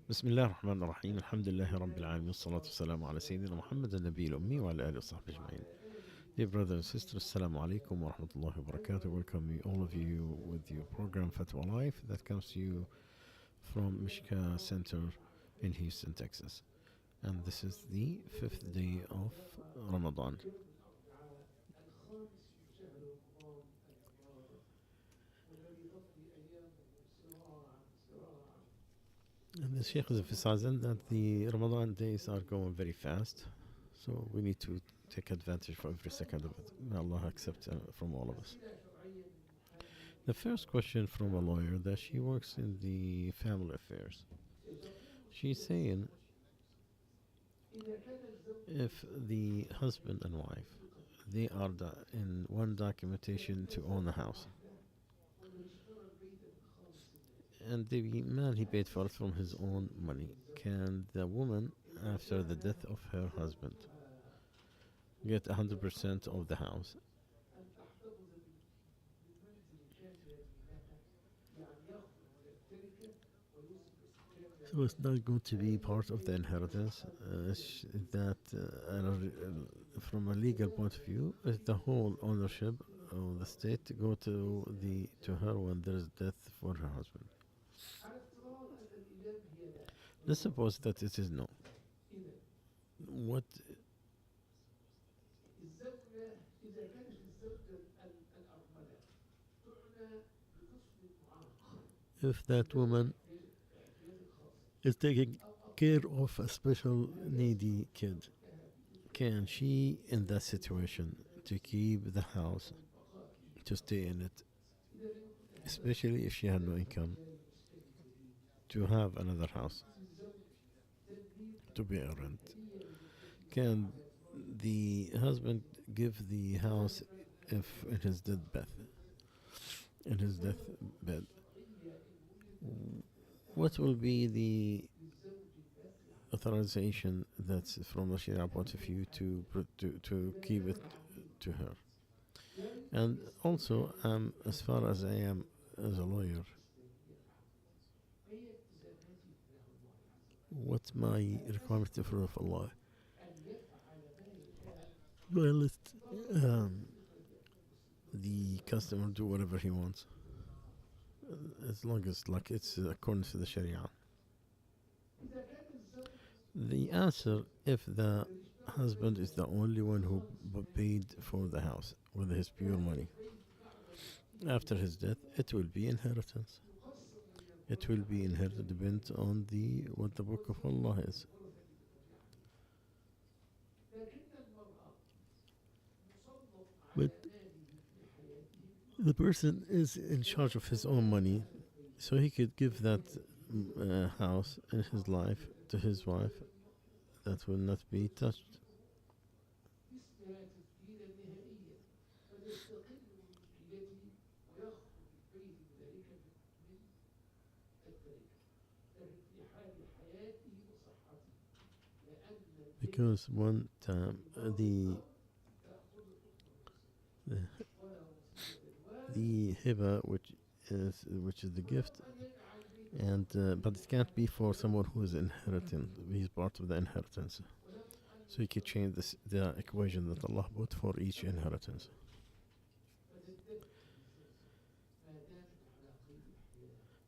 بسم الله الرحمن الرحيم الحمد لله رب العالمين والصلاة والسلام على سيدنا محمد النبي الأمي وعلى آله وصحبه أجمعين. Dear brothers and sisters, Assalamu alaikum wa rahmatullahi wa barakatuh. Welcome you, all of you with your program Fatwa Life that comes to you from Mishka Center in Houston, Texas. And this is the 5th day of Ramadan. And the Sheikh is emphasizing that the Ramadan days are going very fast, so we need to take advantage for every second of it. May Allah accept from all of us. The first question from a lawyer that she works in the family affairs. She's saying if the husband and wife they are in one documentation to own the house, and the man he paid for it from his own money, can the woman after the death of her husband get 100% of the house? So it's not going to be part of the inheritance. From a legal point of view, is the whole ownership of the state to go to her when there is death for her husband. Let's suppose that it is no. What if that woman is taking care of a special needy kid? Can she, in that situation, to keep the house, to stay in it, especially if she had no income, to have another house, to pay a rent? Can the husband give the house if in his deathbed? What will be the authorization that's from a Sharia point of view to keep it to her? And also, as far as I am as a lawyer, what's my requirement in front of Allah? Do I let the customer do whatever he wants, as long as it's according to the Sharia? The answer, if the husband is the only one who paid for the house with his pure money, after his death, it will be inheritance. It will be inherited depends on what the Book of Allah is. But the person is in charge of his own money, so he could give that house in his life to his wife. That will not be touched. Because one time the hiba, which is the gift, and but it can't be for someone who is inheriting. He's part of the inheritance, so you can change the equation that Allah put for each inheritance.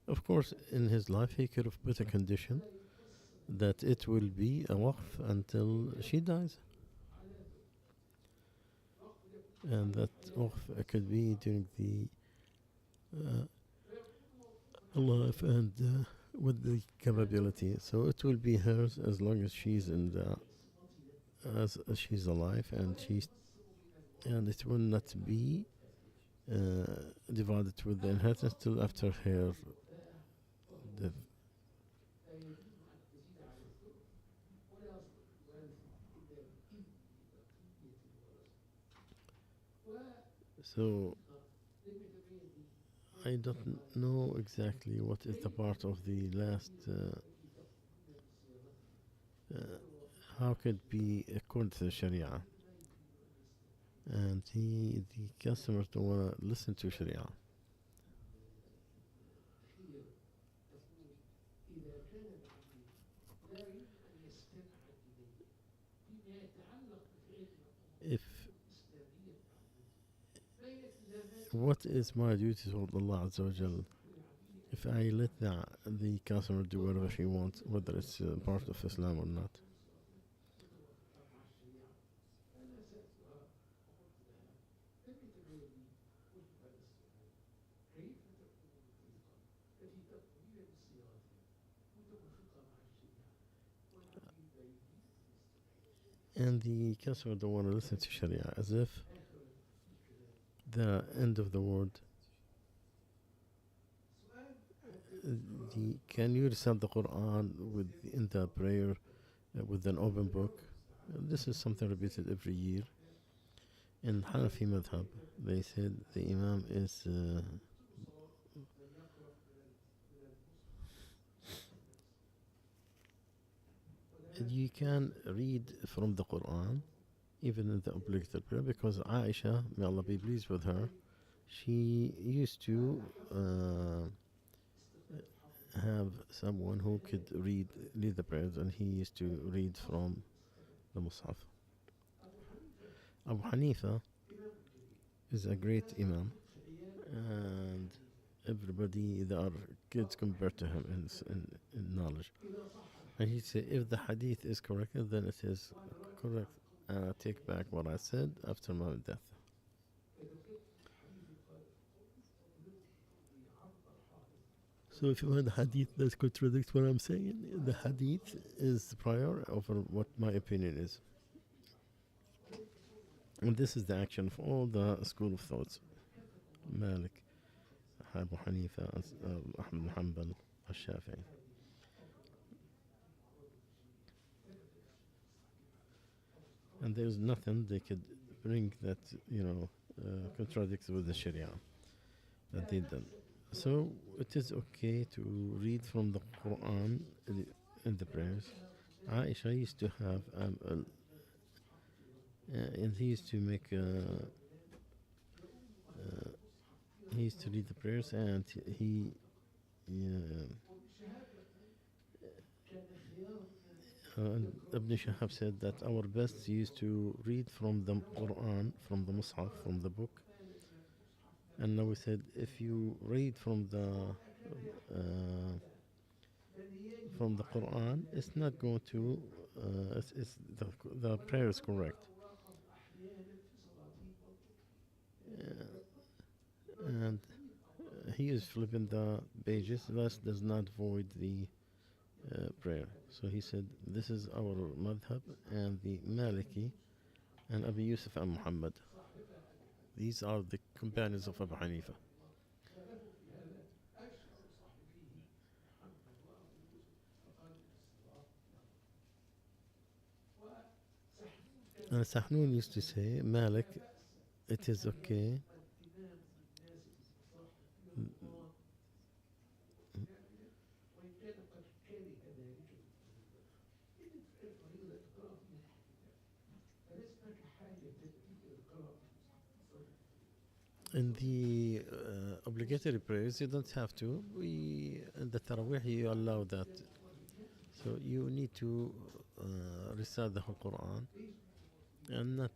Of course, in his life, he could have put a condition that it will be a waqf until she dies, and that waqf could be during the life and with the capability. So it will be hers as long as she's as she's alive, and it will not be divided with the inheritance till after her death. So I don't know exactly what is the part of the last. Uh, how could be according to the Sharia, and the customers don't want to listen to Sharia. If what is my duty toward Allah Azza wa Jal? If I let the customer do whatever she wants, whether it's part of Islam or not. And the customer don't want to listen to Sharia, as if the end of the world. Can you recite the Quran with in the prayer with an open book? This is something repeated every year. In Hanafi madhab, they said the Imam is you can read from the Quran even in the obligatory prayer, because Aisha, may Allah be pleased with her, she used to have someone who could lead the prayers, and he used to read from the Mus'haf. Abu Hanifa is a great Imam, and everybody, there are kids compared to him in knowledge. And he said, if the hadith is correct, then it is correct. Take back what I said after my death. So if you find a hadith that contradicts what I'm saying, the hadith is prior over what my opinion is. And this is the action of all the school of thoughts. Malik, Abu Hanifa, Ahmad bin Hanbal, Al-Shafi'i. And there's nothing they could bring that, contradicts with the Sharia that they done. So it is okay to read from the Quran in the prayers. Aisha used to have, and he used to make, he used to read the prayers, and he, Ibn Shahab said that our best used to read from the Quran, from the Mus'haf, from the book. And now we said, if you read uh, from the Quran, it's not going to, it's the prayer is correct. And he is flipping the pages, thus does not void the prayer. So he said, this is our madhab, and the Maliki and Abu Yusuf and Muhammad. These are the companions of Abu Hanifa. And Sahnun used to say, Malik, it is okay. In the obligatory prayers, you don't have to. In the Taraweeh, you allow that. So you need to recite the whole Quran, and not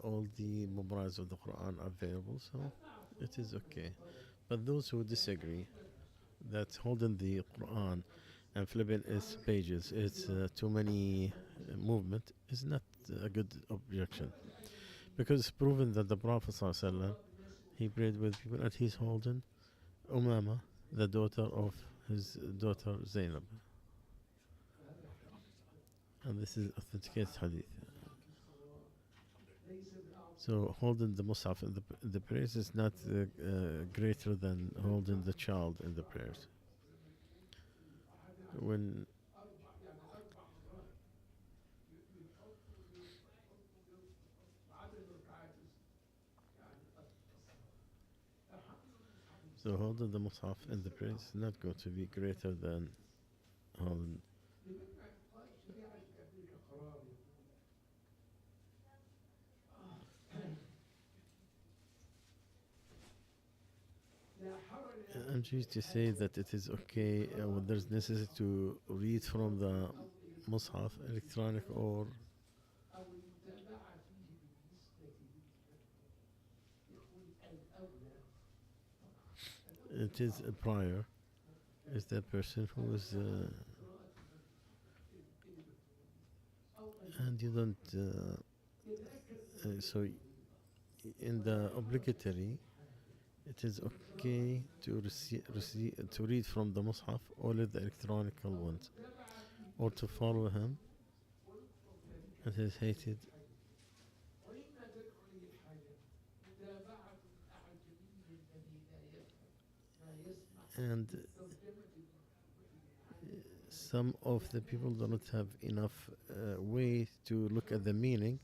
all the mubaraz of the Quran are available, so it is okay. But those who disagree that holding the Quran and flipping its pages, it's too many movement, is not a good objection, because it's proven that the Prophet ﷺ, he prayed with people, and he's holding Umama, the daughter of his daughter Zainab, and this is authenticated hadith. So holding the Mus'haf in the prayers is not greater than holding the child in the prayers. When So holding the Mus'haf in the prayer is not going to be greater than holding. I'm just to say that it is okay, when there's necessity to read from the Mus'haf, electronic or it is a prior, is that person who is, and you don't, so in the obligatory, it is okay to to read from the Mus'haf, only the electronical ones, or to follow him. It is hated, and some of the people do not have enough way to look at the meaning,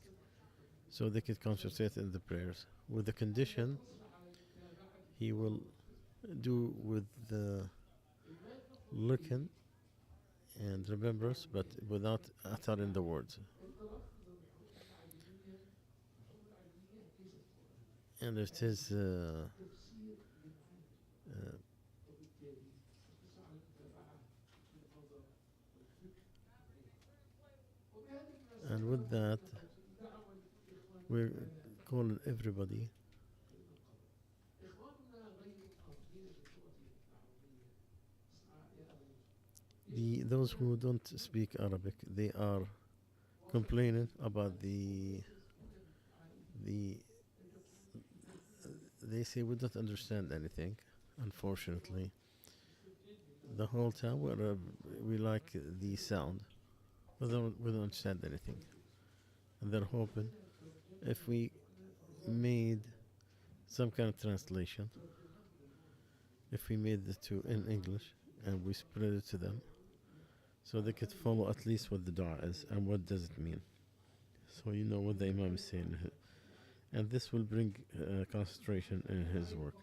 so they can concentrate in the prayers. With the condition, he will do with the looking and remembrance, but without uttering the words. And it is, uh, and with that, we're calling everybody. Those who don't speak Arabic, they are complaining about the they say we don't understand anything. Unfortunately, the whole time we like the sound, we don't understand anything, and they're hoping if we made some kind of translation, if we made it to in English and we spread it to them, so they could follow at least what the dua is and what does it mean. So you know what the Imam is saying, and this will bring concentration in his work.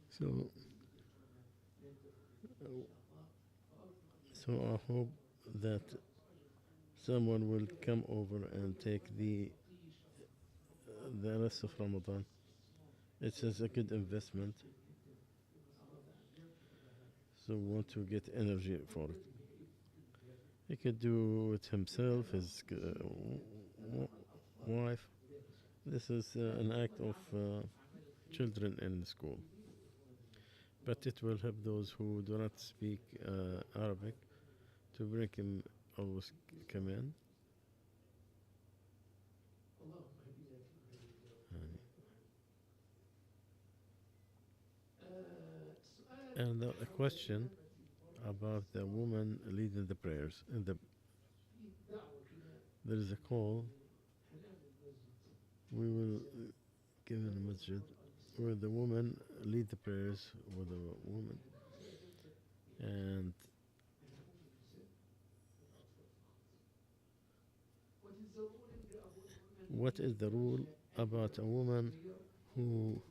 So, uh, so I hope that someone will come over and take the rest of Ramadan. It's just a good investment. So we want to get energy for it. He could do it himself, his wife. This is an act of children in school. But it will help those who do not speak Arabic to bring him always come in. And a question about the woman leading the prayers. There is a call. We will give in a masjid where the woman lead the prayers with a woman. And what is the rule about a woman who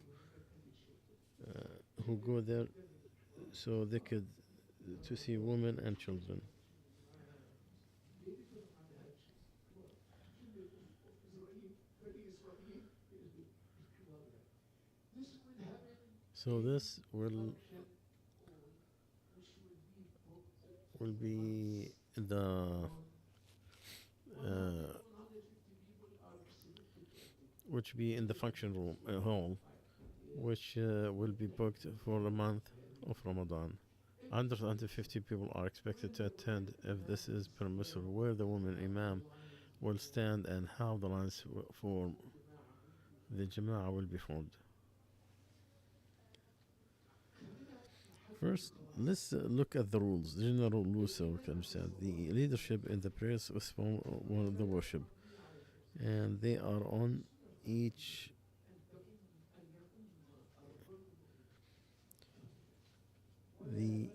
who go there so they could to see women and children? So this will be the which be in the function room hall, which will be booked for a month of Ramadan. Under 50 people are expected to attend if this is permissible, where the woman imam will stand and how the lines for the Jama'ah will be formed. First, let's look at the rules. The general rules, so we can understand. The leadership in the prayers is one of the worship, and they are on each. The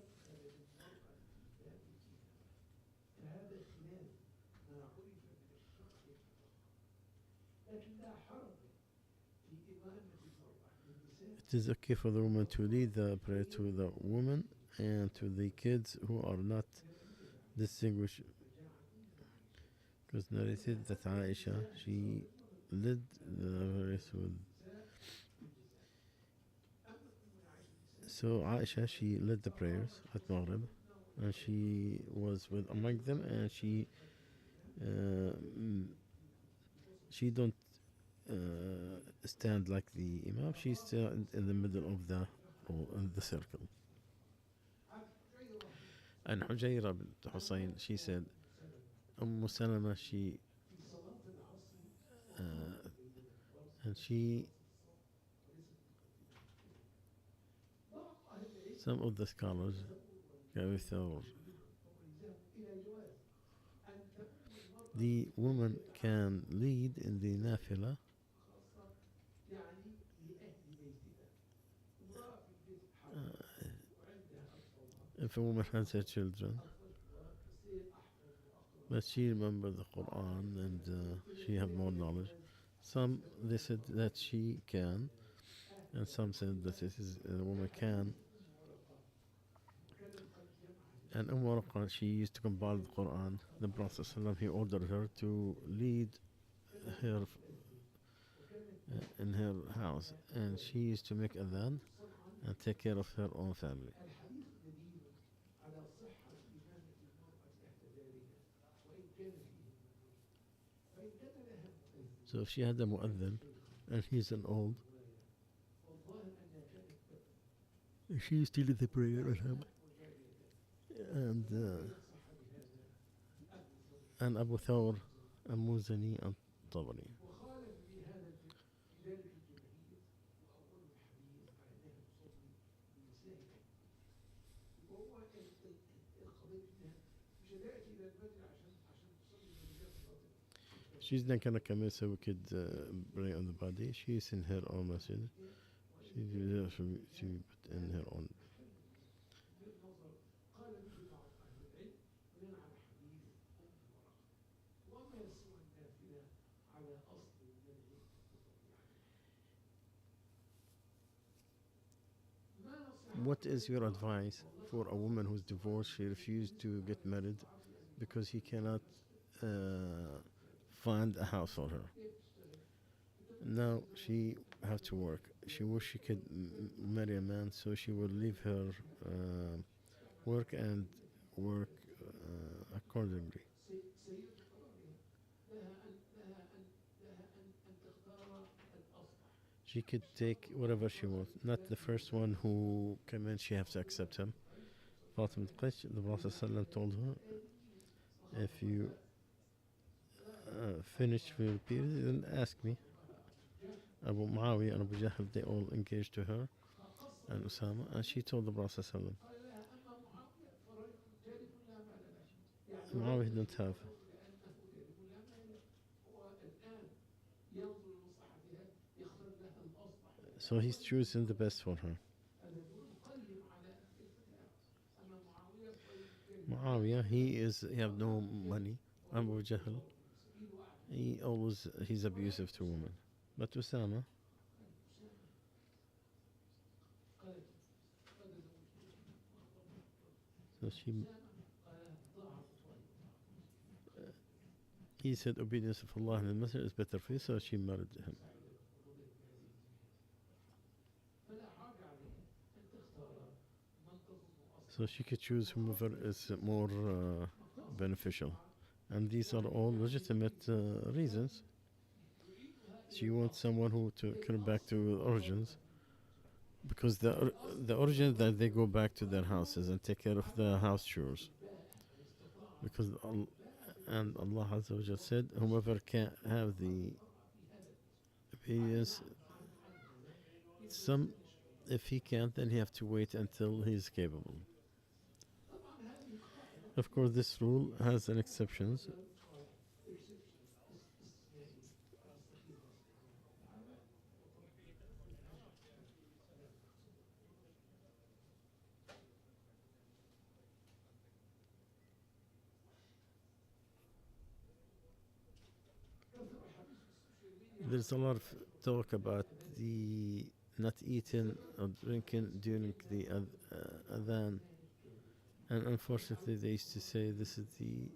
It is okay for the woman to lead the prayer to the woman and to the kids who are not distinguished. Because narrated that Aisha, she led the prayers with. So Aisha, she led the prayers at Maghrib, and she was with among them, and uh, mm, she don't stand like the imam. She stand in the middle of the circle. And Hujayra bint Hussein, she said, Salama, uh, and some of the scholars, Gawi Thawr, the woman can lead in the nafila if a woman has her children, but she remember the Quran and she have more knowledge. Some they said that she can, and some said that it is a woman can. And Warqa, she used to compile the Quran. The Prophet ﷺ, he ordered her to lead her in her house, and she used to make adhan and take care of her own family. So if she had a mu'adhin and he's an old, she used to lead the prayer at him. And Abu Thawr, Muzani, and Tabari. She's not gonna come in so we could pray on the body. She's in her own masjid. She put in her own. What is your advice for a woman who's divorced? She refused to get married because he cannot find a house for her. Now she have to work. She wish she could marry a man, so she will leave her work and work accordingly. She could take whatever she wants. Not the first one who came in, she has to accept him. Fatima al-Qais, the Prophet ﷺ told her, if you finish your period, then ask me. Abu Muawiyah and Abu Jahl, they all engaged to her, and Usama, and she told the Prophet ﷺ, Muawiyah don't have. So he's choosing the best for her. Muawiyah, he have no money. Abu Jahl, he's abusive to women. But Usama, so he said obedience of Allah and the Messenger is better for you, so she married him. So she could choose whomever is more beneficial. And these are all legitimate reasons. She wants someone who to come back to origins, because the origin that they go back to their houses and take care of the house chores. Because and Allah Azza wa Jal said, whomever can have the obedience, some if he can't, then he have to wait until he's capable. Of course, this rule has an exceptions. There's a lot of talk about the not eating or drinking during the adhan, and unfortunately, they used to say this is the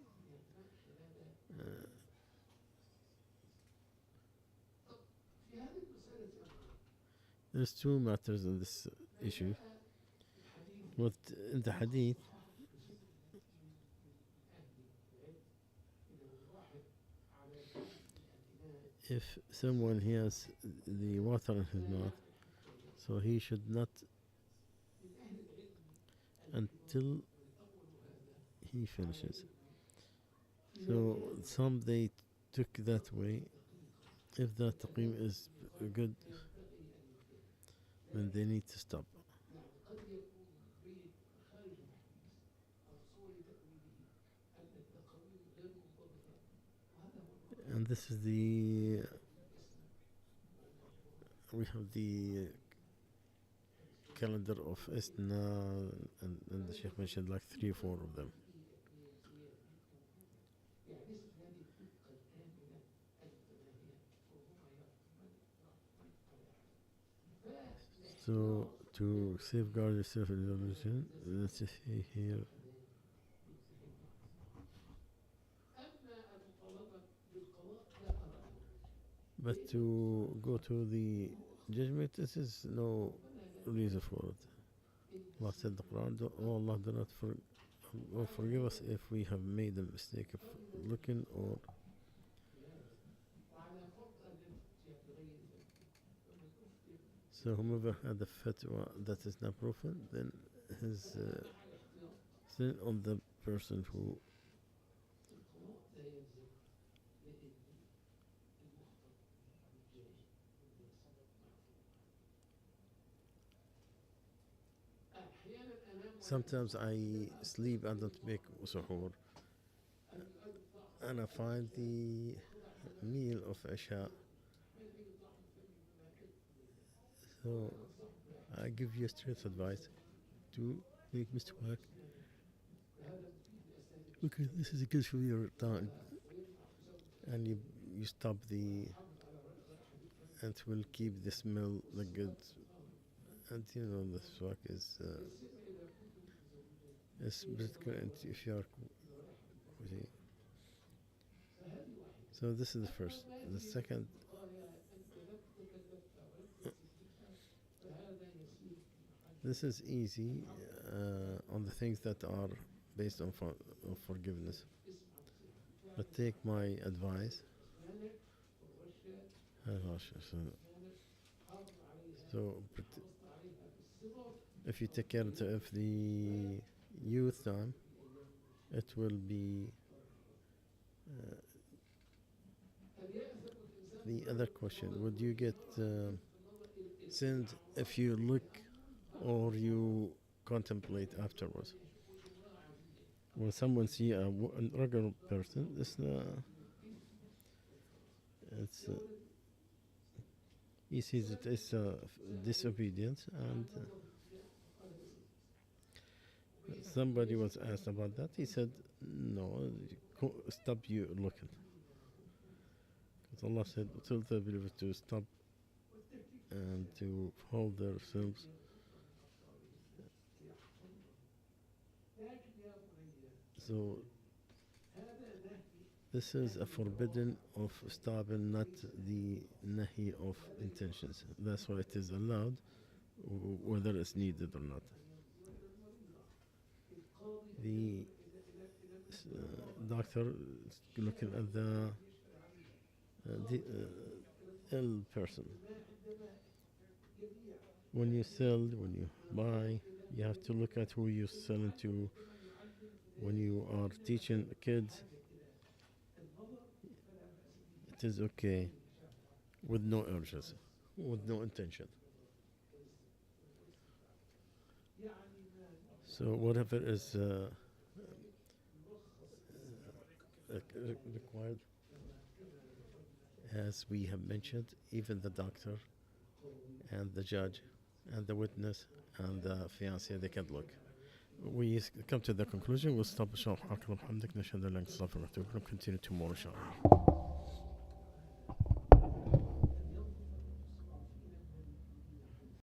uh, there's two matters in this issue. What in the hadith, if someone has the water in his mouth, so he should not until he finishes. So some they took that way. If that taqim is good, then they need to stop. And this is the we have the calendar of Isna, and the Sheikh mentioned like 3 or 4 of them. So to safeguard yourself in religion, let's see here. But to go to the judgment, this is no reason for it. Allah said in the Quran, "Oh Allah, do not forgive us if we have made a mistake of looking or." So whomever had a fatwa that is not proven, then his sin on the person who. Sometimes I sleep and don't make suhoor, and I find the meal of Isha. So I give you straight advice to make miswak, because this is good for your tongue, and you stop the, and it will keep the smell the good, and you know the miswak is particular if you are quitting. So this is the first. The second, this is easy on the things that are based on forgiveness. But take my advice. So if you take care of the youth time, it will be the other question. Would you get sinned if you look or you contemplate afterwards? When someone see a regular person, he sees it as disobedience, and somebody was asked about that. He said, "No, stop you looking." Because Allah said, "Tell the believers to stop and to hold themselves." So this is a forbidden of stopping, not the nahi of intentions. That's why it is allowed, whether it's needed or not. The doctor is looking at the ill person. When you sell, when you buy, you have to look at who you're selling to. When you are teaching kids, it is okay with no urges, with no intention. So whatever is required, as we have mentioned, even the doctor and the judge and the witness and the fiancé, they can look. We come to the conclusion. We'll stop. Continue tomorrow, inshallah.